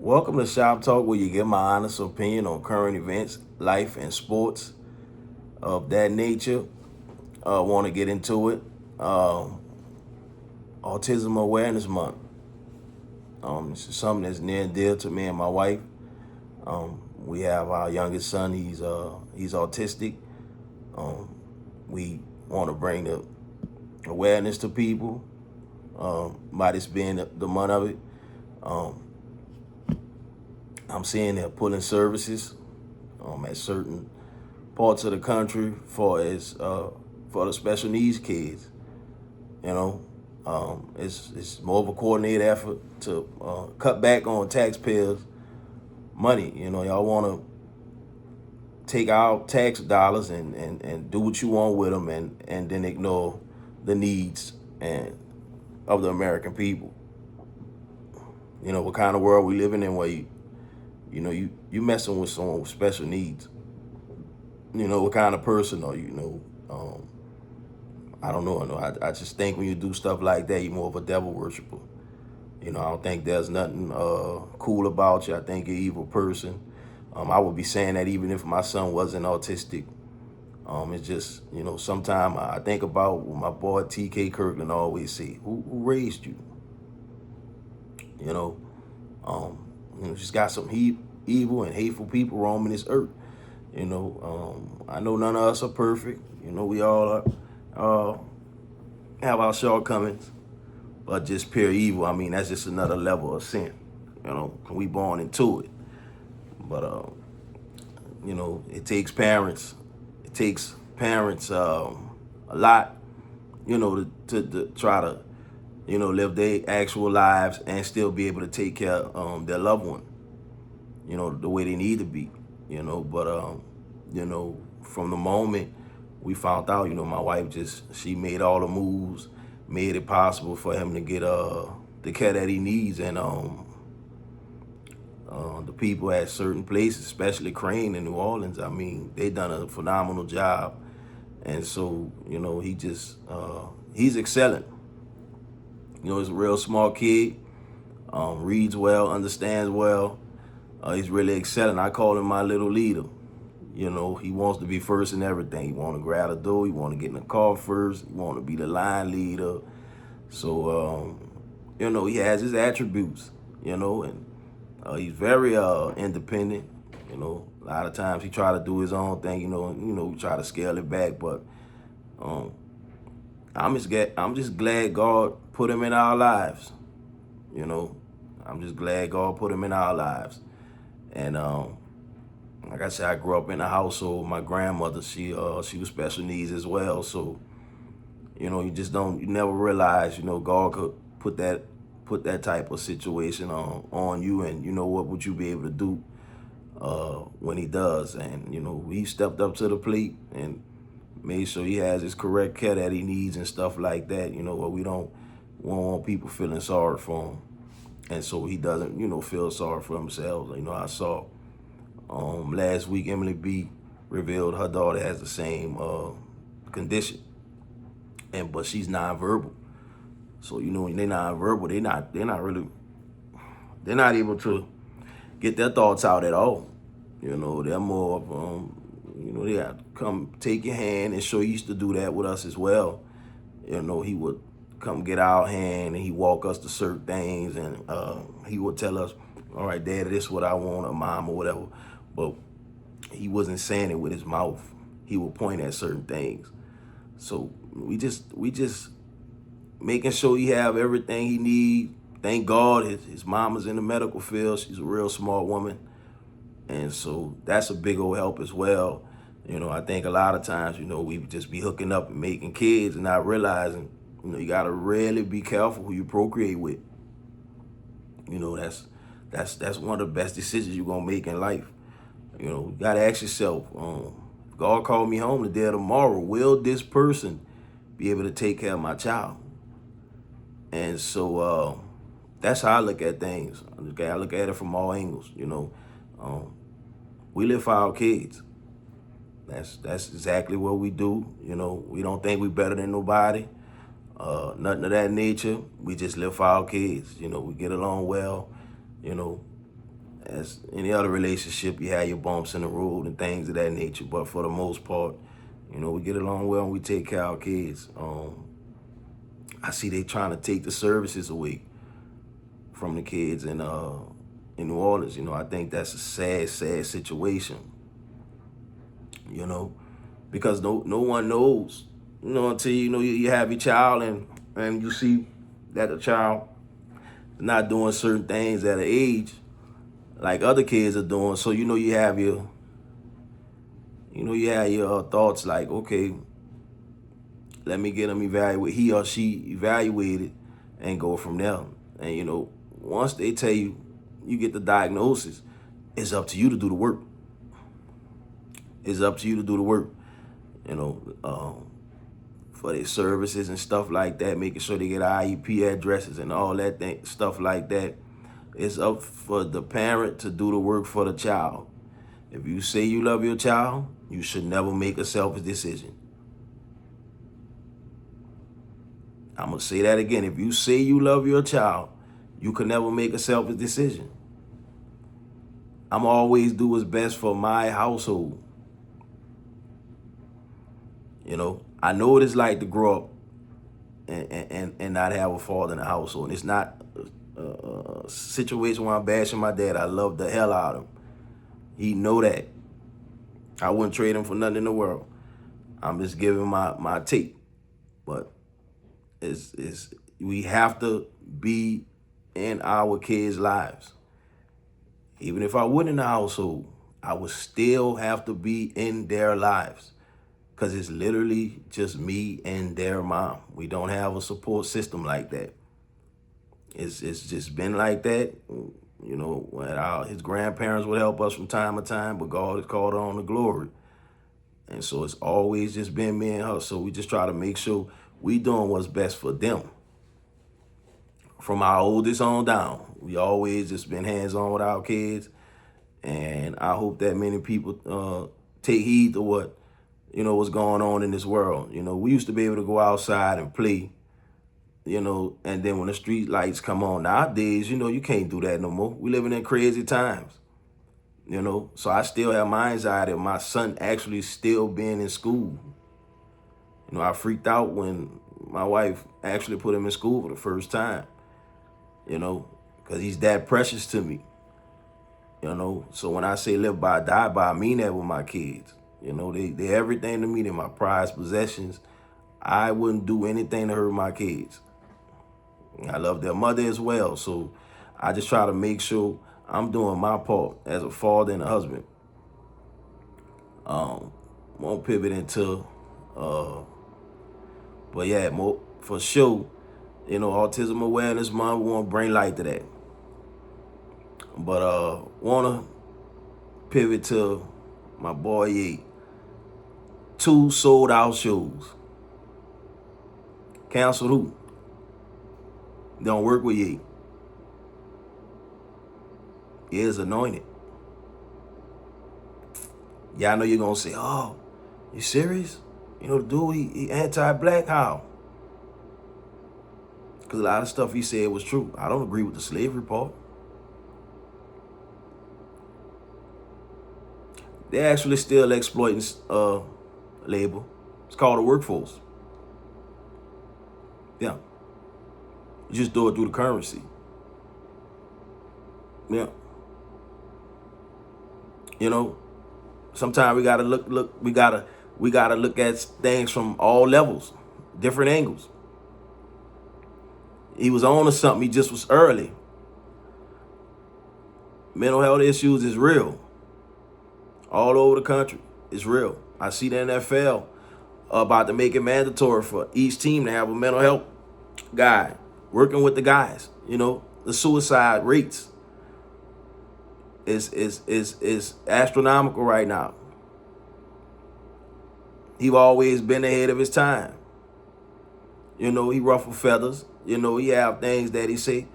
Welcome to Shop Talk, where you get my honest opinion on current events, life, and sports of that nature. Want to get into it? Autism Awareness Month. This is something that's near and dear to me and my wife. We have our youngest son. He's autistic. We want to bring the awareness to people by this being the month of it. I'm seeing they're pulling services at certain parts of the country for the special needs kids. You know, it's more of a coordinated effort to cut back on taxpayers' money. Y'all want to take our tax dollars and do what you want with them, and then ignore the needs and of the American people. What kind of world we living in where you messing with someone with special needs. What kind of person are you? I don't know. I just think when you do stuff like that, you're more of a devil worshiper. I don't think there's nothing cool about you. I think you're an evil person. I would be saying that even if my son wasn't autistic. It's just, sometimes I think about what my boy T.K. Kirkland always say, who raised you? Just got some evil and hateful people roaming this earth. I know none of us are perfect. We all have our shortcomings, but just pure evil. I mean, that's just another level of sin. We born into it. But it takes parents. It takes parents a lot, to try to, live their actual lives and still be able to take care of their loved one, the way they need to be, But from the moment we found out, my wife she made all the moves, made it possible for him to get the care that he needs, and the people at certain places, especially Crane in New Orleans, I mean, they done a phenomenal job. And so, he's excelling. He's a real smart kid, reads well, understands well. He's really excelling. I call him my little leader. He wants to be first in everything. He want to grab the door. He want to get in the car first. He want to be the line leader. So, he has his attributes, and he's very independent. A lot of times he try to do his own thing. We try to scale it back, but I'm just glad God put him in our lives. I'm just glad God put him in our lives. And like I said, I grew up in a household. My grandmother, she was special needs as well. So you never realize, God could put that type of situation on you, and what would you be able to do when he does. And he stepped up to the plate and made sure he has his correct care that he needs and stuff like that. Where we don't want people feeling sorry for him, and so he doesn't feel sorry for himself. I saw last week Emily B revealed her daughter has the same condition, but she's nonverbal. So when they're nonverbal, they're not able to get their thoughts out at all. They're more of they have to come take your hand, and sure he used to do that with us as well. He would come get our hand and he walk us to certain things, and he would tell us, all right, Daddy, this is what I want, or Mom, or whatever. But he wasn't saying it with his mouth. He would point at certain things. So we just making sure he have everything he need. Thank God his mama's in the medical field. She's a real smart woman. And so that's a big old help as well. I think a lot of times, we just be hooking up and making kids and not realizing, you got to really be careful who you procreate with. That's one of the best decisions you're going to make in life. You got to ask yourself, if God called me home today or tomorrow, will this person be able to take care of my child? And so that's how I look at things. I look at it from all angles. We live for our kids. That's exactly what we do. We don't think we're better than nobody. Nothing of that nature. We just live for our kids. We get along well. as any other relationship, you have your bumps in the road and things of that nature. But for the most part, we get along well and we take care of our kids. I see they trying to take the services away from the kids in New Orleans. I think that's a sad situation. Because no one knows. Until you have your child and you see that the child is not doing certain things at an age like other kids are doing. So you have your thoughts like, okay, let me get him evaluated, he or she evaluated, and go from there. And once they tell you, you get the diagnosis, it's up to you to do the work. It's up to you to do the work. For their services and stuff like that, making sure they get IEP addresses and all that stuff like that. It's up for the parent to do the work for the child. If you say you love your child, you should never make a selfish decision. I'm going to say that again. If you say you love your child, you can never make a selfish decision. I'm always do what's best for my household. I know what it's like to grow up and not have a father in the household. And it's not a situation where I'm bashing my dad. I love the hell out of him. He know that. I wouldn't trade him for nothing in the world. I'm just giving my take. But we have to be in our kids' lives. Even if I wasn't in the household, I would still have to be in their lives. Because it's literally just me and their mom. We don't have a support system like that. It's just been like that. When his grandparents would help us from time to time, but God has called on the glory. And so it's always just been me and her. So we just try to make sure we doing what's best for them. From our oldest on down, we always just been hands-on with our kids. And I hope that many people take heed to what's going on in this world. We used to be able to go outside and play, and then when the street lights come on nowadays, you can't do that no more. We living in crazy times, so I still have my anxiety of my son actually still being in school. I freaked out when my wife actually put him in school for the first time, because he's that precious to me, so when I say live by, die by, I mean that with my kids. They everything to me. They're my prized possessions. I wouldn't do anything to hurt my kids. I love their mother as well. So I just try to make sure I'm doing my part as a father and a husband. Won't pivot into, but yeah, more for sure. Autism Awareness Month, we want to bring light to that. But want to pivot to my boy Ye. 2 sold out shows. Canceled who? Don't work with Ye. He is anointed. Yeah, I know you're going to say, oh, you serious? The dude, he anti-black, how? Because a lot of stuff he said was true. I don't agree with the slavery part. They're actually still exploiting labor. It's called the workforce. Yeah. You just do it through the currency. Yeah. Sometimes we gotta look. We gotta look at things from all levels, different angles. He was on to something. He just was early. Mental health issues is real. All over the country. It's real. I see the NFL about to make it mandatory for each team to have a mental health guy working with the guys. The suicide rates is astronomical right now. He's always been ahead of his time. He ruffle feathers. He have things that he say.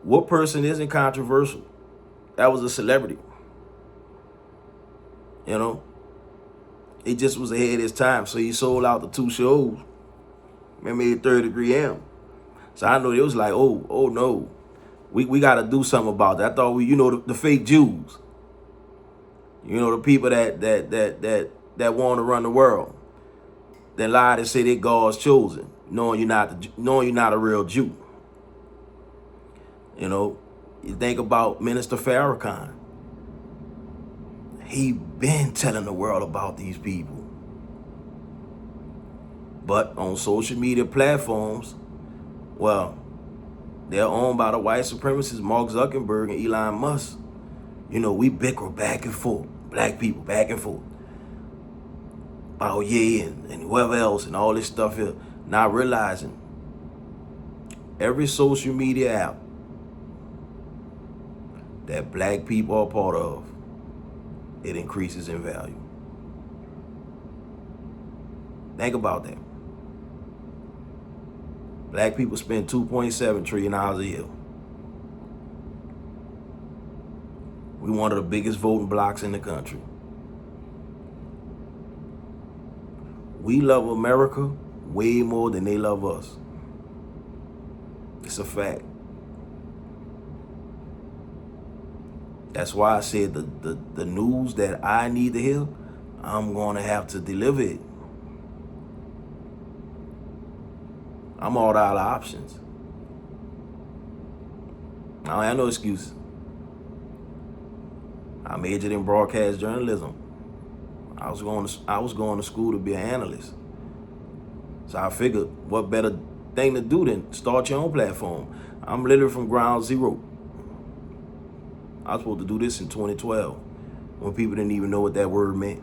What person isn't controversial? That was a celebrity. He just was ahead of his time. So he sold out the 2 shows and made Third Degree M. So I know it was like, oh no. We got to do something about that. I thought the fake Jews, the people that want to run the world, that lie to say they God's chosen, knowing you're not a real Jew. You think about Minister Farrakhan. He been telling the world about these people. But on social media platforms, well, they're owned by the white supremacists, Mark Zuckerberg and Elon Musk. We bicker back and forth, black people back and forth. Oh yeah, and whoever else and all this stuff here. Not realizing every social media app that black people are part of, it increases in value. Think about that. Black people spend $2.7 trillion a year. We one of the biggest voting blocks in the country. We love America way more than they love us. It's a fact. That's why I said the news that I need to hear, I'm going to have to deliver it. I'm all out of options. I don't have no excuses. I majored in broadcast journalism. I was going to school to be an analyst. So I figured, what better thing to do than start your own platform? I'm literally from ground zero. I was supposed to do this in 2012 when people didn't even know what that word meant.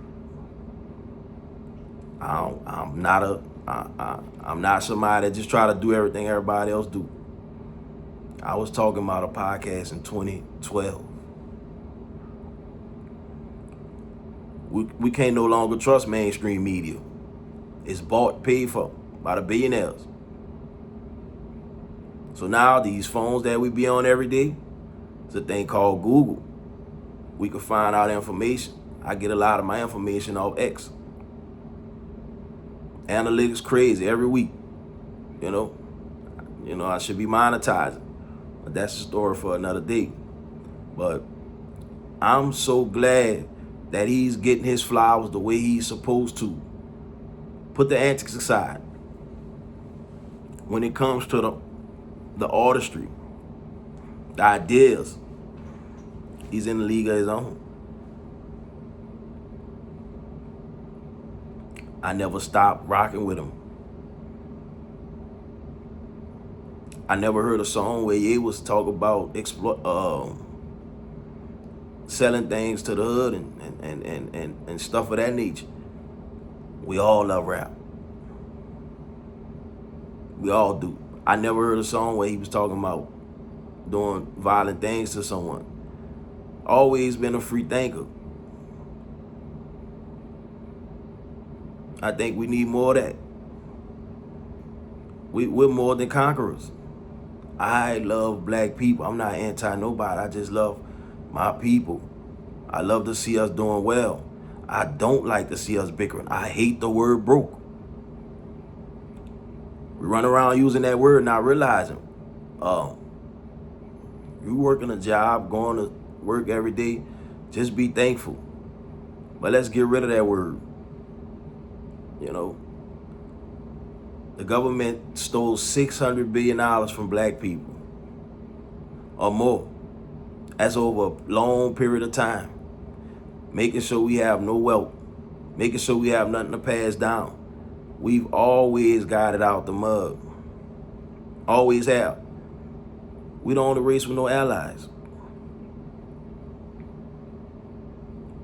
I'm not somebody that just try to do everything everybody else do. I was talking about a podcast in 2012. We can't no longer trust mainstream media. It's bought, paid for by the billionaires. So now these phones that we be on every day, it's a thing called Google. We can find out information. I get a lot of my information off X. Analytics crazy every week. I should be monetizing. But that's a story for another day. But I'm so glad that he's getting his flowers the way he's supposed to. Put the antics aside. When it comes to the artistry, the ideas, he's in the league of his own. I never stopped rocking with him. I never heard a song where Ye was talking about selling things to the hood and stuff of that nature. We all love rap. We all do. I never heard a song where he was talking about doing violent things to someone. Always been a free thinker. I think we need more of that. We're more than conquerors. I love black people. I'm not anti nobody. I just love my people. I love to see us doing well. I don't like to see us bickering. I hate the word broke. We run around using that word, not realizing, you working a job, going to work every day, just be thankful. But let's get rid of that word. The government stole $600 billion from black people or more. That's over a long period of time. Making sure we have no wealth, making sure we have nothing to pass down. We've always got it out the mud. Always have. We don't own a race with no allies.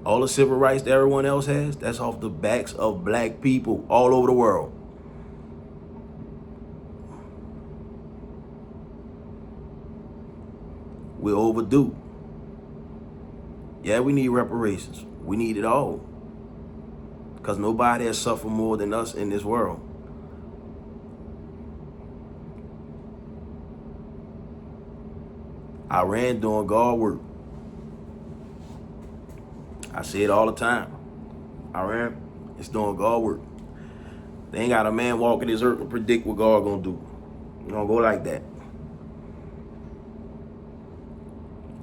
All the civil rights that everyone else has, that's off the backs of black people all over the world. We're overdue. Yeah, we need reparations. We need it all. Because nobody has suffered more than us in this world. Iran doing God work. I say it all the time. Iran is doing God work. They ain't got a man walking this earth to predict what God gonna do. It don't go like that.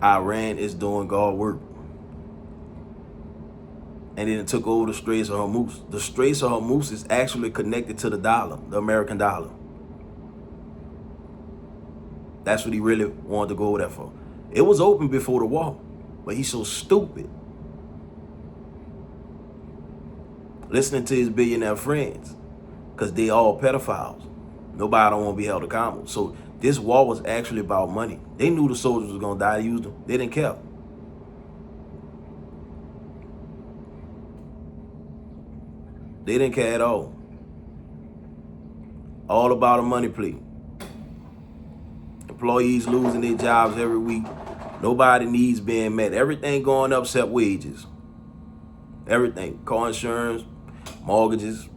Iran is doing God work. And then it took over the Straits of Hormuz. The Straits of Hormuz is actually connected to the dollar, the American dollar. That's what he really wanted to go over there for. It was open before the war, but he's so stupid. Listening to his billionaire friends, because they all pedophiles. Nobody don't want to be held accountable. So this war was actually about money. They knew the soldiers was going to die. They used them. They didn't care. They didn't care at all. All about a money plea. Employees losing their jobs every week. Nobody needs being met. Everything going up except wages. Everything. Car insurance, mortgages,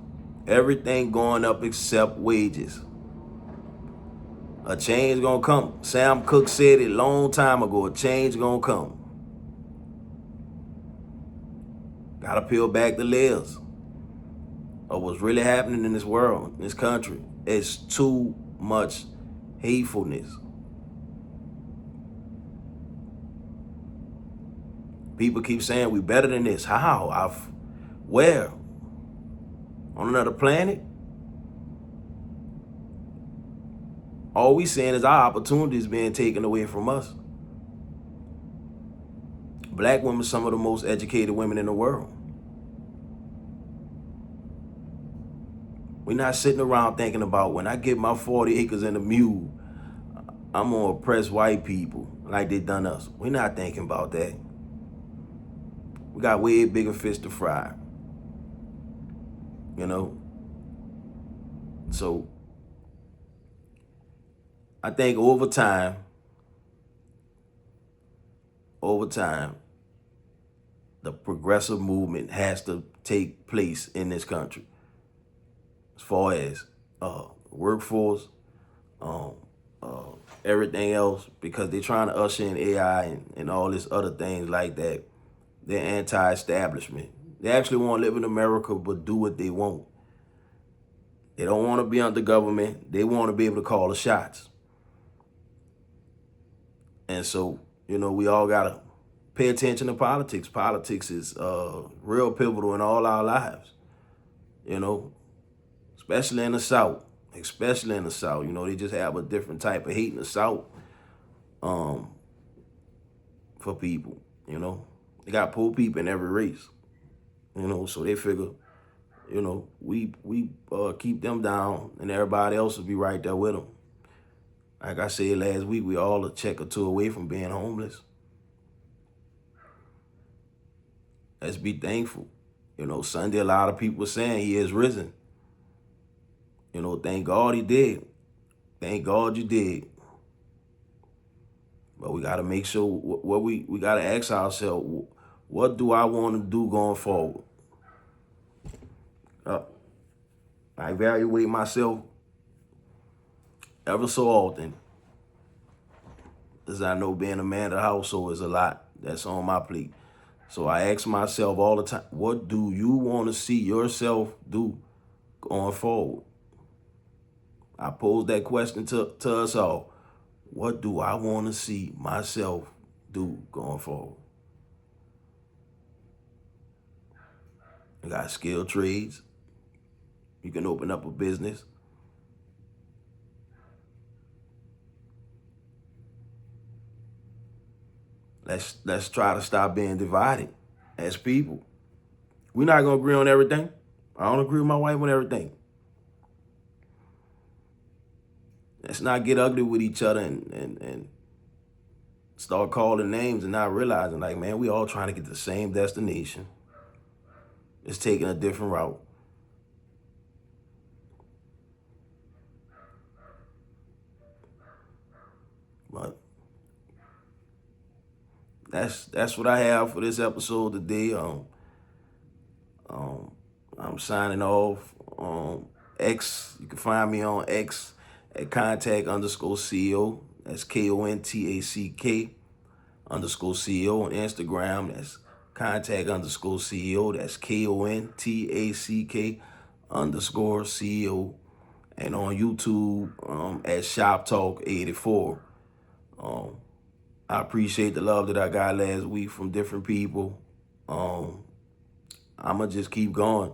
everything going up except wages. A change gonna come. Sam Cooke said it a long time ago. A change gonna come. Gotta peel back the layers of what's really happening in this world, in this country. It's too much hatefulness. People keep saying we better than this. How? Where? On another planet? All we seeing is our opportunities being taken away from us. Black women, some of the most educated women in the world. We're not sitting around thinking about when I get my 40 acres and a mule, I'm gonna oppress white people like they done us. We're not thinking about that. We got way bigger fish to fry. You know? So I think over time, the progressive movement has to take place in this country. As far as workforce, everything else, because they're trying to usher in AI and all this other things like that. They're anti-establishment. They actually want to live in America, but do what they want. They don't want to be under government. They want to be able to call the shots. And so, you know, we all got to pay attention to politics. Politics is real pivotal in all our lives, you know, especially in the South. Especially in the South. You know, they just have a different type of hate in the South for people, you know. They got poor people in every race, you know, so they figure, you know, we keep them down and everybody else will be right there with them. Like I said last week, we all a check or two away from being homeless. Let's be thankful. You know, Sunday, a lot of people were saying he is risen. You know, thank God he did. Thank God you did. But we got to make sure what we got to ask ourselves, what do I want to do going forward? I evaluate myself ever so often, as I know being a man of the household is a lot that's on my plate. So I ask myself all the time, what do you want to see yourself do going forward? I pose that question to us all. What do I want to see myself do going forward? You got skilled trades. You can open up a business. Let's try to stop being divided as people. We're not gonna agree on everything. I don't agree with my wife on everything. Let's not get ugly with each other and start calling names and not realizing, like, man, we all trying to get to the same destination. It's taking a different route. But that's what I have for this episode today. I'm signing off. X, you can find me on X at contact_CEO. That's KONTACK _CEO. On Instagram, that's contact_CEO. That's KONTACK _CEO. And on YouTube at Shop Talk 84. I appreciate the love that I got last week from different people. I'ma just keep going.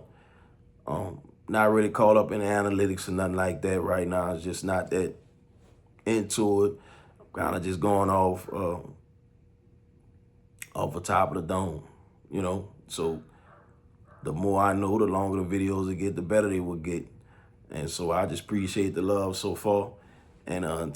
Not really caught up in analytics or nothing like that right now. It's just not that into it. I'm kind of just going off the top of the dome, you know. So the more I know, the longer the videos will get, the better they will get. And so I just appreciate the love so far. And until